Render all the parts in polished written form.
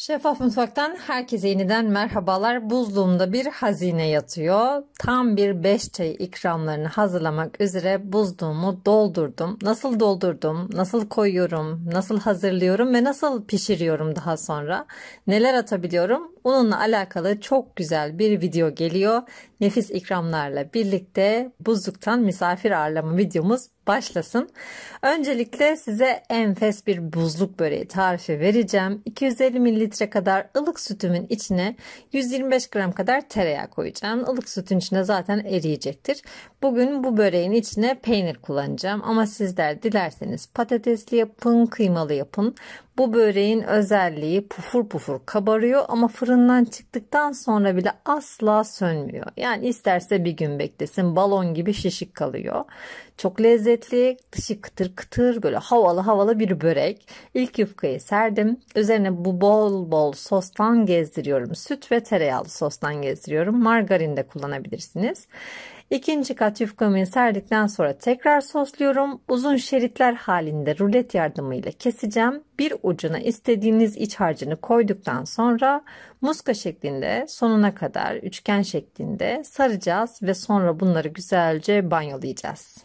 Şeffaf Mutfak'tan herkese yeniden merhabalar. Buzluğumda bir hazine yatıyor. Tam bir 5 çay ikramlarını hazırlamak üzere buzluğumu doldurdum. Nasıl doldurdum, nasıl koyuyorum, nasıl hazırlıyorum ve nasıl pişiriyorum daha sonra. Neler atabiliyorum? Bununla alakalı çok güzel bir video geliyor. Nefis ikramlarla birlikte buzluktan misafir ağırlama videomuz başlasın. Öncelikle size enfes bir buzluk böreği tarifi vereceğim. 250 mililitre kadar ılık sütümün içine 125 gram kadar tereyağı koyacağım. Ilık sütün içine zaten eriyecektir. Bugün bu böreğin içine peynir kullanacağım. Ama sizler dilerseniz patatesli yapın, kıymalı yapın. Bu böreğin özelliği pufur pufur kabarıyor ama fırından çıktıktan sonra bile asla sönmüyor. Yani isterse bir gün beklesin, balon gibi şişik kalıyor. Çok lezzetli, dışı kıtır kıtır, böyle havalı havalı bir börek. İlk yufkayı serdim. Üzerine bu bol bol sostan gezdiriyorum. Süt ve tereyağlı sostan gezdiriyorum. Margarin de kullanabilirsiniz. İkinci kat yufkamı serdikten sonra tekrar sosluyorum. Uzun şeritler halinde rulet yardımıyla keseceğim. Bir ucuna istediğiniz iç harcını koyduktan sonra muska şeklinde sonuna kadar üçgen şeklinde saracağız ve sonra bunları güzelce banyolayacağız.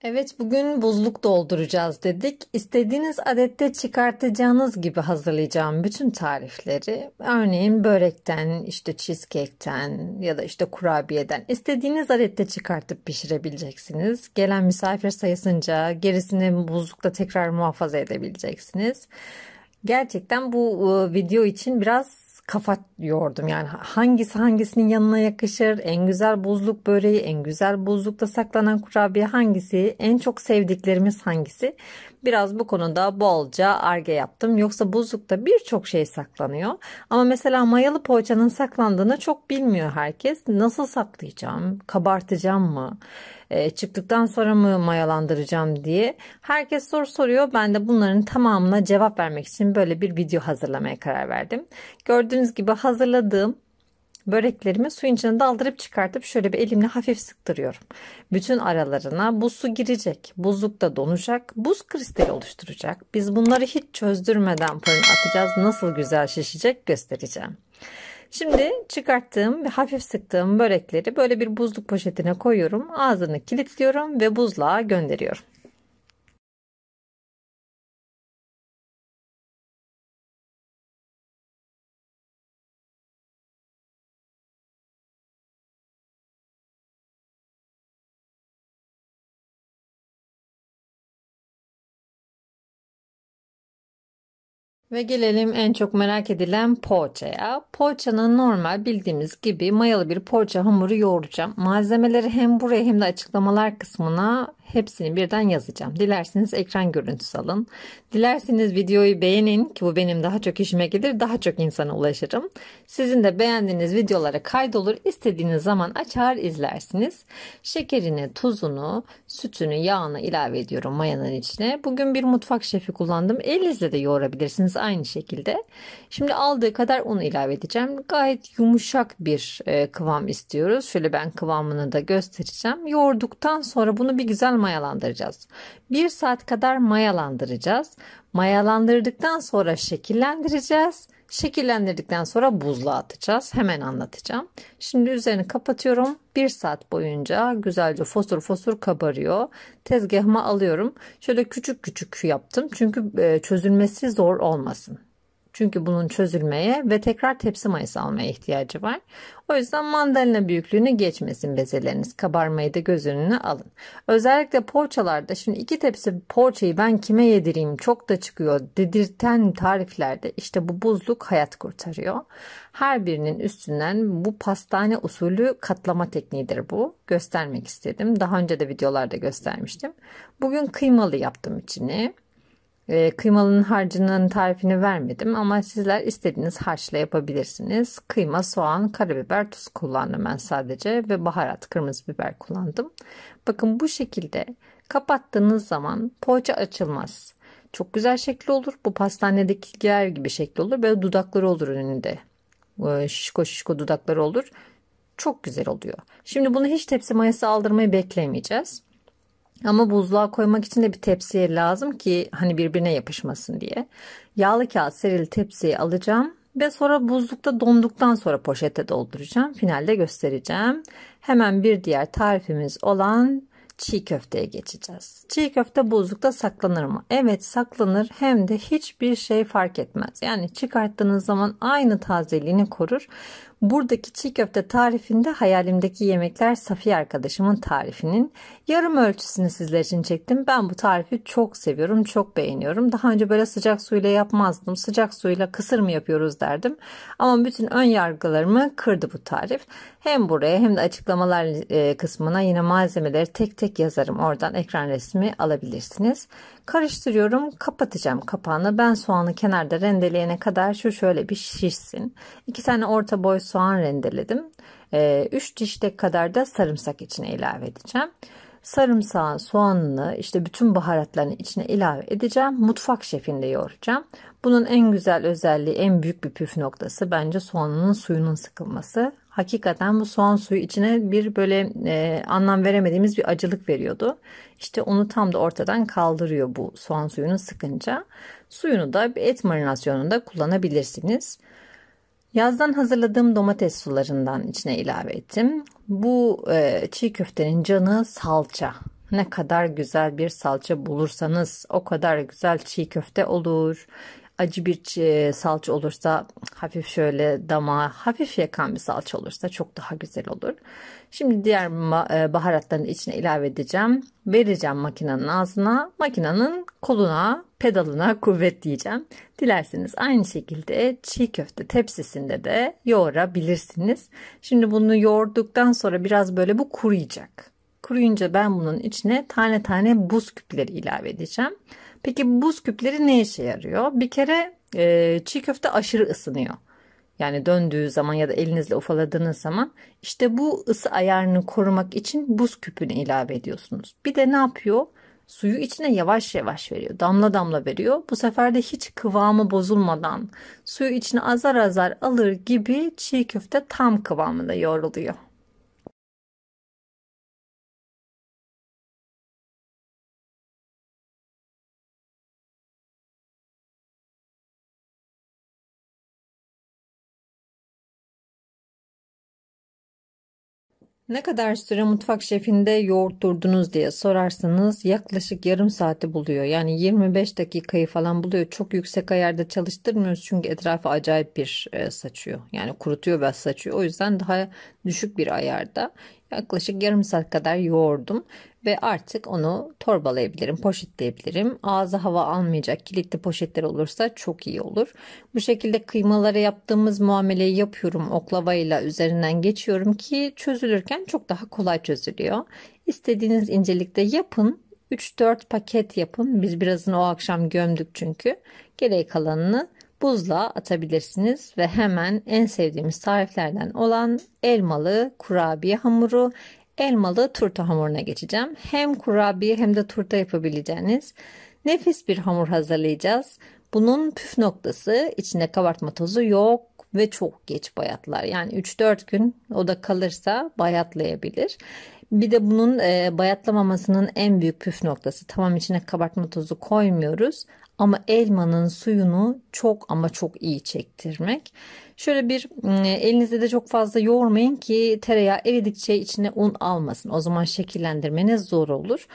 Evet, bugün buzluk dolduracağız dedik. İstediğiniz adette çıkartacağınız gibi hazırlayacağım bütün tarifleri. Örneğin börekten, işte cheesecake'ten ya da işte kurabiyeden istediğiniz adette çıkartıp pişirebileceksiniz. Gelen misafir sayısınca gerisini buzlukta tekrar muhafaza edebileceksiniz. Gerçekten bu video için biraz kafa yordum. Yani hangisi hangisinin yanına yakışır, en güzel buzluk böreği, en güzel buzlukta saklanan kurabiye hangisi, en çok sevdiklerimiz hangisi? Biraz bu konuda bolca arge yaptım. Yoksa buzlukta birçok şey saklanıyor. Ama mesela mayalı poğaçanın saklandığını çok bilmiyor herkes. Nasıl saklayacağım? Kabartacağım mı? Çıktıktan sonra mı mayalandıracağım diye herkes soru soruyor. Ben de bunların tamamına cevap vermek için böyle bir video hazırlamaya karar verdim. Gördüğünüz gibi hazırladığım böreklerimi suyun içine daldırıp çıkartıp şöyle bir elimle hafif sıktırıyorum. Bütün aralarına bu su girecek. Buzlukta donacak. Buz kristali oluşturacak. Biz bunları hiç çözdürmeden fırına atacağız. Nasıl güzel şişecek göstereceğim. Şimdi çıkarttığım ve hafif sıktığım börekleri böyle bir buzluk poşetine koyuyorum. Ağzını kilitliyorum ve buzluğa gönderiyorum. Ve gelelim en çok merak edilen poğaçaya. Poğaçanın normal bildiğimiz gibi mayalı bir poğaça hamuru yoğuracağım. Malzemeleri hem buraya hem de açıklamalar kısmına hepsini birden yazacağım. Dilerseniz ekran görüntüsü alın. Dilerseniz videoyu beğenin ki bu benim daha çok işime gelir, daha çok insana ulaşırım. Sizin de beğendiğiniz videolara kaydolur, istediğiniz zaman açar izlersiniz. Şekerini, tuzunu, sütünü, yağını ilave ediyorum mayanın içine. Bugün bir mutfak şefi kullandım. Elinizle de yoğurabilirsiniz aynı şekilde. Şimdi aldığı kadar un ilave edeceğim. Gayet yumuşak bir kıvam istiyoruz. Şöyle ben kıvamını da göstereceğim. Yoğurduktan sonra bunu bir güzel mayalandıracağız. 1 saat kadar mayalandıracağız. Mayalandırdıktan sonra şekillendireceğiz. Şekillendirdikten sonra buzluğa atacağız. Hemen anlatacağım. Şimdi üzerini kapatıyorum. 1 saat boyunca güzelce fosur fosur kabarıyor. Tezgahıma alıyorum. Şöyle küçük küçük yaptım. Çünkü çözülmesi zor olmasın. Çünkü bunun çözülmeye ve tekrar tepsi mayası almaya ihtiyacı var. O yüzden mandalina büyüklüğünü geçmesin bezeleriniz. Kabarmayı da göz önüne alın. Özellikle poğaçalarda şimdi 2 tepsi poğaçayı ben kime yedireyim çok da çıkıyor dedirten tariflerde işte bu buzluk hayat kurtarıyor. Her birinin üstünden bu pastane usulü katlama tekniğidir bu. Göstermek istedim. Daha önce de videolarda göstermiştim. Bugün kıymalı yaptım içini. Kıymalının harcının tarifini vermedim ama sizler istediğiniz harçla yapabilirsiniz. Kıyma, soğan, karabiber, tuz kullandım ben sadece ve baharat, kırmızı biber kullandım. Bakın bu şekilde kapattığınız zaman poğaça açılmaz. Çok güzel şekli olur. Bu pastanedekiler gibi şekli olur. Böyle dudakları olur önünde. Şişko şişko dudakları olur. Çok güzel oluyor. Şimdi bunu hiç tepsi mayası aldırmayı beklemeyeceğiz. Ama buzluğa koymak için de bir tepsiye lazım ki hani birbirine yapışmasın diye. Yağlı kağıt serili tepsiyi alacağım ve sonra buzlukta donduktan sonra poşete dolduracağım. Finalde göstereceğim. Hemen bir diğer tarifimiz olan çiğ köfteye geçeceğiz. Çiğ köfte buzlukta saklanır mı? Evet, saklanır, hem de hiçbir şey fark etmez. Yani çıkarttığınız zaman aynı tazeliğini korur. Buradaki çiğ köfte tarifinde hayalimdeki yemekler Safiye arkadaşımın tarifinin yarım ölçüsünü sizler için çektim. Ben bu tarifi çok seviyorum, çok beğeniyorum. Daha önce böyle sıcak suyla yapmazdım. Sıcak suyla kısır mı yapıyoruz derdim. Ama bütün ön yargılarımı kırdı bu tarif. Hem buraya hem de açıklamalar kısmına yine malzemeleri tek tek yazarım. Oradan ekran resmi alabilirsiniz. Karıştırıyorum, kapatacağım kapağını. Ben soğanı kenarda rendeleyene kadar şu şöyle bir şişsin. 2 tane orta boy soğan rendeledim. 3 dişte kadar da sarımsak içine ilave edeceğim. Sarımsağın, soğanını, işte bütün baharatlarını içine ilave edeceğim. Mutfak şefinde yoğuracağım. Bunun en güzel özelliği, en büyük bir püf noktası bence soğanın suyunun sıkılması. Hakikaten bu soğan suyu içine bir böyle anlam veremediğimiz bir acılık veriyordu. İşte onu tam da ortadan kaldırıyor bu soğan suyunu sıkınca. Suyunu da bir et marinasyonunda kullanabilirsiniz. Yazdan hazırladığım domates sularından içine ilave ettim. Bu çiğ köftenin canı salça. Ne kadar güzel bir salça bulursanız o kadar güzel çiğ köfte olur. Acı bir salça olursa, hafif şöyle damağı hafif yakan bir salça olursa çok daha güzel olur. Şimdi diğer baharatların içine ilave edeceğim. Vereceğim makinenin ağzına, makinenin koluna, pedalına kuvvet diyeceğim. Dilerseniz aynı şekilde çiğ köfte tepsisinde de yoğurabilirsiniz. Şimdi bunu yoğurduktan sonra biraz böyle bu kuruyacak. Kuruyunca ben bunun içine tane tane buz küpleri ilave edeceğim. Peki bu buz küpleri ne işe yarıyor? Bir kere çiğ köfte aşırı ısınıyor. Yani döndüğü zaman ya da elinizle ufaladığınız zaman işte bu ısı ayarını korumak için buz küpünü ilave ediyorsunuz. Bir de ne yapıyor? Suyu içine yavaş yavaş veriyor. Damla damla veriyor. Bu sefer de hiç kıvamı bozulmadan suyu içine azar azar alır gibi çiğ köfte tam kıvamında yoğruluyor. Ne kadar süre mutfak şefinde yoğurtturdunuz diye sorarsanız yaklaşık yarım saati buluyor. Yani 25 dakikayı falan buluyor. Çok yüksek ayarda çalıştırmıyoruz çünkü etrafı acayip bir saçıyor. Yani kurutuyor ve saçıyor. O yüzden daha düşük bir ayarda yaklaşık yarım saat kadar yoğurdum. Ve artık onu torbalayabilirim, poşetleyebilirim. Ağza hava almayacak kilitli poşetler olursa çok iyi olur. Bu şekilde kıymalara yaptığımız muameleyi yapıyorum. Oklavayla üzerinden geçiyorum ki çözülürken çok daha kolay çözülüyor. İstediğiniz incelikte yapın. 3-4 paket yapın. Biz birazını o akşam gömdük çünkü. Geriye kalanını buzluğa atabilirsiniz ve hemen en sevdiğimiz tariflerden olan elmalı kurabiye hamuru, elmalı turta hamuruna geçeceğim. Hem kurabiye hem de turta yapabileceğiniz nefis bir hamur hazırlayacağız. Bunun püf noktası içinde kabartma tozu yok ve çok geç bayatlar. Yani 3-4 gün o da kalırsa bayatlayabilir. Bir de bunun bayatlamamasının en büyük püf noktası, tamam içine kabartma tozu koymuyoruz ama elmanın suyunu çok ama çok iyi çektirmek. Şöyle bir elinizde de çok fazla yoğurmayın ki tereyağı eridikçe içine un almasın. O zaman şekillendirmeniz zor olur.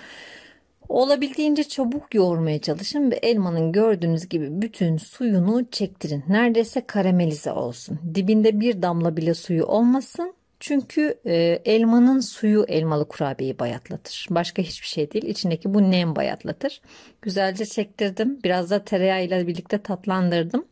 Olabildiğince çabuk yoğurmaya çalışın ve elmanın gördüğünüz gibi bütün suyunu çektirin. Neredeyse karamelize olsun. Dibinde bir damla bile suyu olmasın. Çünkü elmanın suyu elmalı kurabiyeyi bayatlatır. Başka hiçbir şey değil. İçindeki bu nem bayatlatır. Güzelce çektirdim. Biraz da tereyağı ile birlikte tatlandırdım.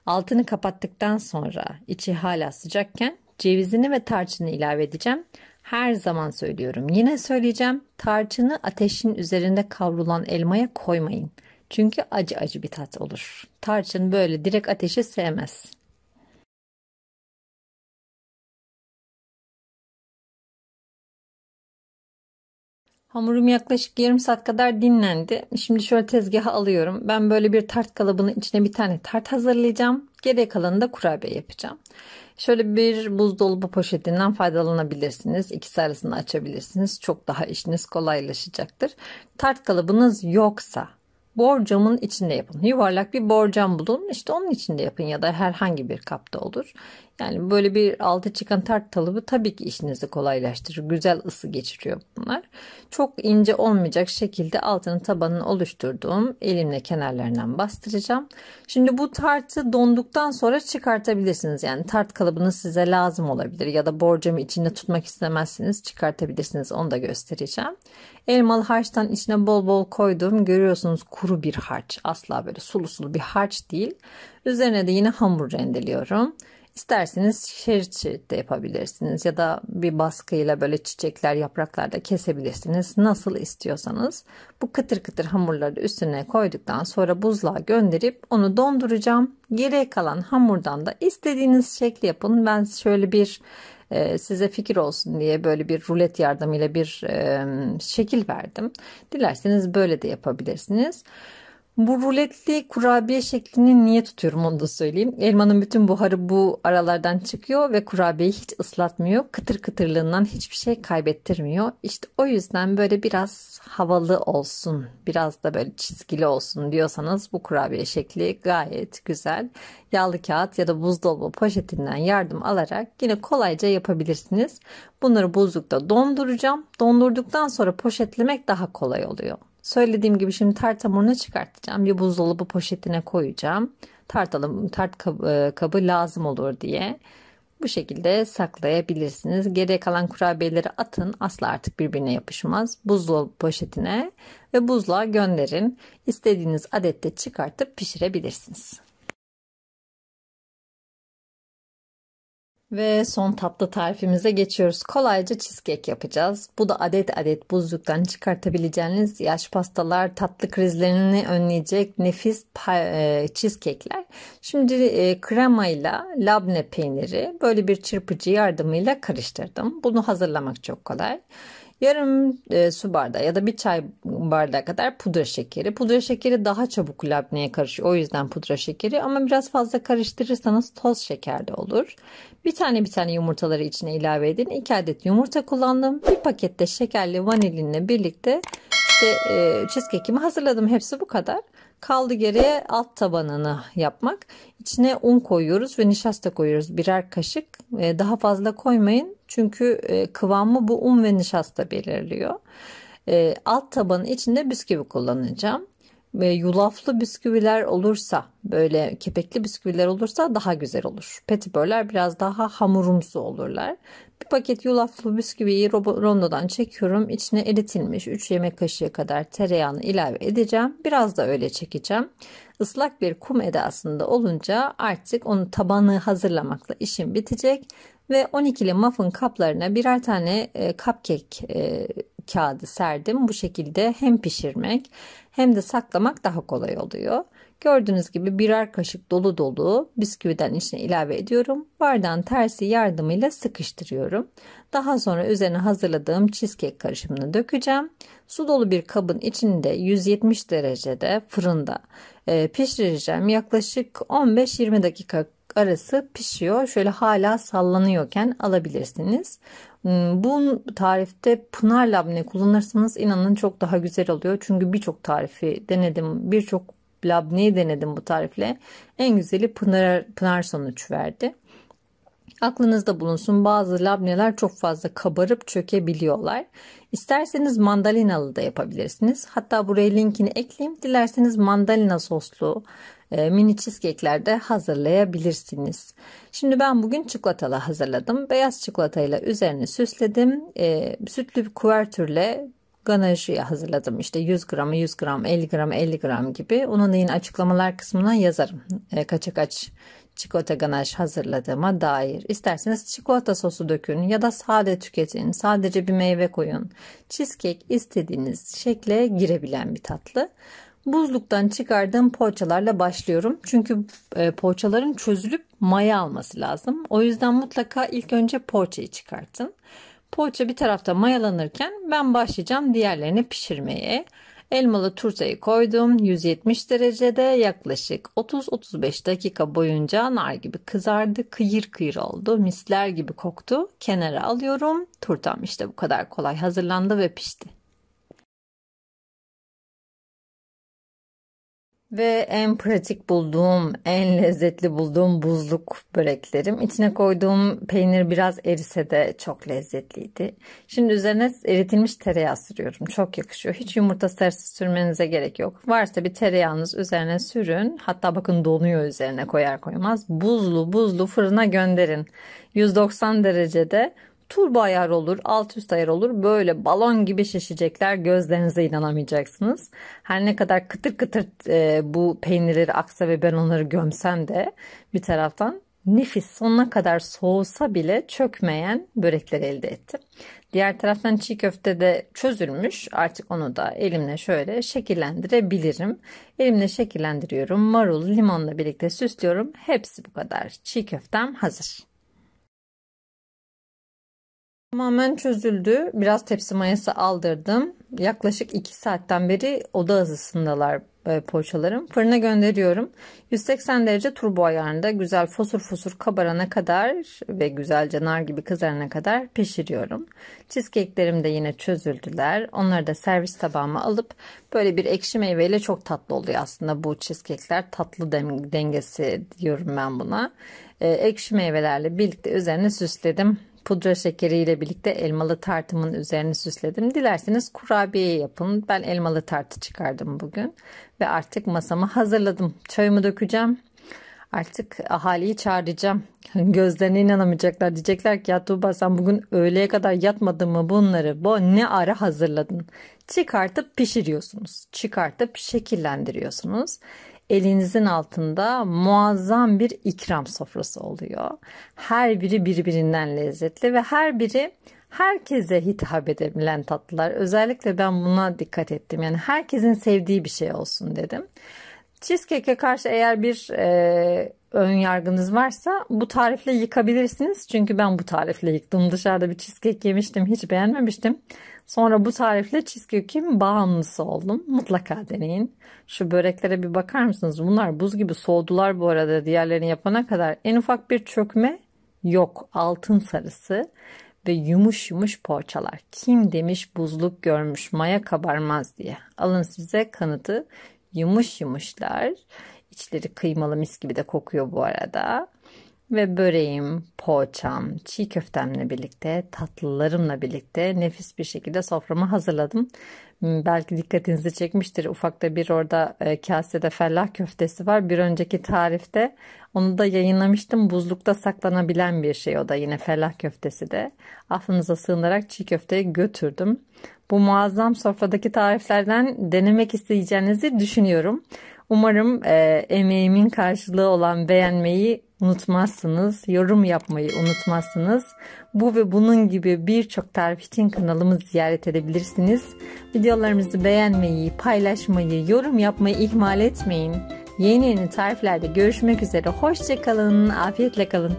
Altını kapattıktan sonra içi hala sıcakken cevizini ve tarçını ilave edeceğim. Her zaman söylüyorum. Yine söyleyeceğim. Tarçını ateşin üzerinde kavrulan elmaya koymayın. Çünkü acı acı bir tat olur. Tarçın böyle direkt ateşi sevmez. Hamurum yaklaşık yarım saat kadar dinlendi. Şimdi şöyle tezgaha alıyorum. Ben böyle bir tart kalıbının içine bir tane tart hazırlayacağım. Geriye kalanını da kurabiye yapacağım. Şöyle bir buzdolabı poşetinden faydalanabilirsiniz. İkisi arasında açabilirsiniz. Çok daha işiniz kolaylaşacaktır. Tart kalıbınız yoksa borcamın içinde yapın. Yuvarlak bir borcam bulun. İşte onun içinde yapın ya da herhangi bir kapta olur. Yani böyle bir altı çıkan tart kalıbı tabii ki işinizi kolaylaştırır. Güzel ısı geçiriyor bunlar. Çok ince olmayacak şekilde altını tabanını oluşturduğum elimle kenarlarından bastıracağım. Şimdi bu tartı donduktan sonra çıkartabilirsiniz. Yani tart kalıbınız size lazım olabilir ya da borcamı içinde tutmak istemezseniz çıkartabilirsiniz. Onu da göstereceğim. Elmalı harçtan içine bol bol koydum. Görüyorsunuz kuru bir harç. Asla böyle sulu sulu bir harç değil. Üzerine de yine hamur rendeliyorum. İsterseniz şerit de yapabilirsiniz ya da bir baskıyla böyle çiçekler, yapraklar da kesebilirsiniz. Nasıl istiyorsanız. Bu kıtır kıtır hamurları üstüne koyduktan sonra buzluğa gönderip onu donduracağım. Geriye kalan hamurdan da istediğiniz şekli yapın. Ben şöyle bir size fikir olsun diye böyle bir rulet yardımıyla bir şekil verdim. Dilerseniz böyle de yapabilirsiniz. Bu ruletli kurabiye şeklini niye tutuyorum onu da söyleyeyim. Elmanın bütün buharı bu aralardan çıkıyor ve kurabiyeyi hiç ıslatmıyor. Kıtır kıtırlığından hiçbir şey kaybettirmiyor. İşte o yüzden böyle biraz havalı olsun, biraz da böyle çizgili olsun diyorsanız bu kurabiye şekli gayet güzel. Yağlı kağıt ya da buzdolabı poşetinden yardım alarak yine kolayca yapabilirsiniz. Bunları buzlukta donduracağım. Dondurduktan sonra poşetlemek daha kolay oluyor. Söylediğim gibi şimdi tart hamurunu çıkartacağım. Bir buzdolabı poşetine koyacağım. Tart kabı lazım olur diye. Bu şekilde saklayabilirsiniz. Geriye kalan kurabiyeleri atın. Asla artık birbirine yapışmaz. Buzdolabı poşetine ve buzluğa gönderin. İstediğiniz adette çıkartıp pişirebilirsiniz. Ve son tatlı tarifimize geçiyoruz. Kolayca cheesecake yapacağız. Bu da adet adet buzluktan çıkartabileceğiniz yaş pastalar, tatlı krizlerini önleyecek nefis cheesecake'ler. Şimdi kremayla labne peyniri böyle bir çırpıcı yardımıyla karıştırdım. Bunu hazırlamak çok kolay. Yarım su bardağı ya da bir çay bardağı kadar pudra şekeri. Pudra şekeri daha çabuk labneye karışıyor. O yüzden pudra şekeri ama biraz fazla karıştırırsanız toz şeker de olur. Bir tane yumurtaları içine ilave edin. 2 adet yumurta kullandım. Bir pakette şekerli vanilinle birlikte cheesecake'imi hazırladım. Hepsi bu kadar. Kaldı geriye alt tabanını yapmak. İçine un koyuyoruz ve nişasta koyuyoruz. Birer kaşık. Daha fazla koymayın. Çünkü kıvamı bu un ve nişasta belirliyor. Alt tabanın içinde bisküvi kullanacağım. Yulaflı bisküviler olursa, böyle kepekli bisküviler olursa daha güzel olur. Petibörler biraz daha hamurumsu olurlar. Bir paket yulaflı bisküviyi rondodan çekiyorum. İçine eritilmiş 3 yemek kaşığı kadar tereyağını ilave edeceğim. Biraz da öyle çekeceğim. Islak bir kum edasında olunca artık onun tabanı hazırlamakla işim bitecek. Ve 12'li muffin kaplarına birer tane cupcake kağıdı serdim. Bu şekilde hem pişirmek hem de saklamak daha kolay oluyor. Gördüğünüz gibi birer kaşık dolu dolu bisküviden içine ilave ediyorum. Bardağın tersi yardımıyla sıkıştırıyorum. Daha sonra üzerine hazırladığım cheesecake karışımını dökeceğim. Su dolu bir kabın içinde 170 derecede fırında pişireceğim. Yaklaşık 15-20 dakika arası pişiyor. Şöyle hala sallanıyorken alabilirsiniz. Bu tarifte pınar labne kullanırsanız inanın çok daha güzel oluyor. Çünkü birçok tarifi denedim. Birçok labneyi denedim bu tarifle. En güzeli pınar sonuç verdi. Aklınızda bulunsun, bazı labneler çok fazla kabarıp çökebiliyorlar. İsterseniz mandalinalı da yapabilirsiniz. Hatta buraya linkini ekleyeyim. Dilerseniz mandalina soslu mini cheesecake'ler de hazırlayabilirsiniz. Şimdi ben bugün çikolatalı hazırladım. Beyaz çikolatayla üzerine süsledim. Sütlü bir kuvertürle ganajı hazırladım. İşte 100 gram, 100 gram, 50 gram, 50 gram gibi. Onu da yine açıklamalar kısmına yazarım. Kaça kaç çikolata ganaj hazırladığıma dair. İsterseniz çikolata sosu dökün ya da sade tüketin. Sadece bir meyve koyun. Cheesecake istediğiniz şekle girebilen bir tatlı. Buzluktan çıkardığım poğaçalarla başlıyorum. Çünkü poğaçaların çözülüp maya alması lazım. O yüzden mutlaka ilk önce poğaçayı çıkartın. Poğaça bir tarafta mayalanırken ben başlayacağım diğerlerini pişirmeye. Elmalı turtayı koydum. 170 derecede yaklaşık 30-35 dakika boyunca nar gibi kızardı. Kıyır kıyır oldu. Misler gibi koktu. Kenara alıyorum. Turtam işte bu kadar kolay hazırlandı ve pişti. Ve en pratik bulduğum, en lezzetli bulduğum buzluk böreklerim. İçine koyduğum peynir biraz erise de çok lezzetliydi. Şimdi üzerine eritilmiş tereyağı sürüyorum. Çok yakışıyor. Hiç yumurta sarısı sürmenize gerek yok. Varsa bir tereyağınız üzerine sürün. Hatta bakın donuyor üzerine koyar koymaz. Buzlu buzlu fırına gönderin. 190 derecede. Turbo ayar olur, alt üst ayar olur. Böyle balon gibi şişecekler. Gözlerinize inanamayacaksınız. Her ne kadar kıtır kıtır bu peynirleri aksa ve ben onları gömsem de bir taraftan nefis, sonuna kadar soğusa bile çökmeyen börekler elde ettim. Diğer taraftan çiğ köfte de çözülmüş. Artık onu da elimle şöyle şekillendirebilirim. Elimle şekillendiriyorum. Marul, limonla birlikte süslüyorum. Hepsi bu kadar. Çiğ köftem hazır. Tamamen çözüldü. Biraz tepsi mayası aldırdım. Yaklaşık 2 saatten beri oda ısısındalar poğaçalarım. Fırına gönderiyorum. 180 derece turbo ayarında güzel fosur fosur kabarana kadar ve güzelce nar gibi kızarana kadar pişiriyorum. Cheesecake'lerim de yine çözüldüler. Onları da servis tabağıma alıp böyle bir ekşi meyveyle çok tatlı oluyor aslında bu cheesecake'ler. Tatlı dengesi diyorum ben buna. Ekşi meyvelerle birlikte üzerine süsledim. Pudra şekeriyle birlikte elmalı tartımın üzerine süsledim. Dilerseniz kurabiye yapın. Ben elmalı tartı çıkardım bugün. Ve artık masamı hazırladım. Çayımı dökeceğim. Artık ahaliyi çağıracağım. Gözlerine inanamayacaklar. Diyecekler ki ya Tuğba sen bugün öğleye kadar yatmadın mı bunları? Bu ne ara hazırladın? Çıkartıp pişiriyorsunuz. Çıkartıp şekillendiriyorsunuz. Elinizin altında muazzam bir ikram sofrası oluyor. Her biri birbirinden lezzetli ve her biri herkese hitap edebilen tatlılar. Özellikle ben buna dikkat ettim. Yani herkesin sevdiği bir şey olsun dedim. Cheesecake'e karşı eğer bir ön yargınız varsa bu tarifle yıkabilirsiniz. Çünkü ben bu tarifle yıktım. Dışarıda bir cheesecake yemiştim. Hiç beğenmemiştim. Sonra bu tarifle cheesecake'in bağımlısı oldum. Mutlaka deneyin. Şu böreklere bir bakar mısınız? Bunlar buz gibi soğudular bu arada diğerlerini yapana kadar. En ufak bir çökme yok. Altın sarısı ve yumuş yumuş poğaçalar. Kim demiş buzluk görmüş maya kabarmaz diye. Alın size kanıtı. Yumuş yumuşlar. İçleri kıymalı mis gibi de kokuyor bu arada. Ve böreğim, poğaçam, çiğ köftemle birlikte, tatlılarımla birlikte nefis bir şekilde soframı hazırladım. Belki dikkatinizi çekmiştir. Ufakta bir orada kasede fellah köftesi var. Bir önceki tarifte onu da yayınlamıştım. Buzlukta saklanabilen bir şey o da yine fellah köftesi de. Affınıza sığınarak çiğ köfteyi götürdüm. Bu muazzam sofradaki tariflerden denemek isteyeceğinizi düşünüyorum. Umarım emeğimin karşılığı olan beğenmeyi unutmazsınız. Yorum yapmayı unutmazsınız. Bu ve bunun gibi birçok tarif için kanalımı ziyaret edebilirsiniz. Videolarımızı beğenmeyi, paylaşmayı, yorum yapmayı ihmal etmeyin. Yeni tariflerde görüşmek üzere. Hoşça kalın, afiyetle kalın.